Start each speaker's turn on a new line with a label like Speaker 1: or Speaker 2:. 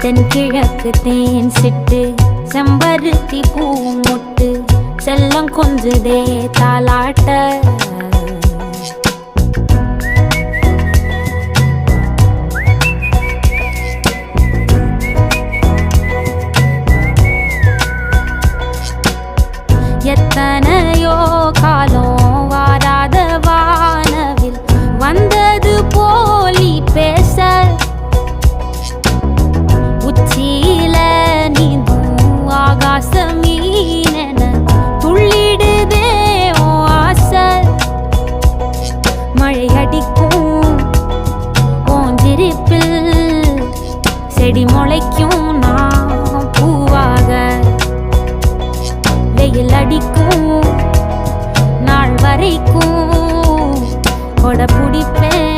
Speaker 1: தென்கிழக்கு தேன் சிட்டு செம்பருத்தி பூ முட்டு செல்லம் கொஞ்சுதே தாலாட்ட எத்தனையோ காலம் வாராத வானவில் வந்தது போலி பேச உச்சியில நீந்தும் ஆகாச மீனென துள்ளிடுதே ஓ ஆசை மழை அடிக்கும் ஓஞ்சிருப்பில் செடி முளைக்கும் நான் பூவாக வெயில் அடிக்கும் நாள் வரைக்கும் கொடை பிடிப்பேன்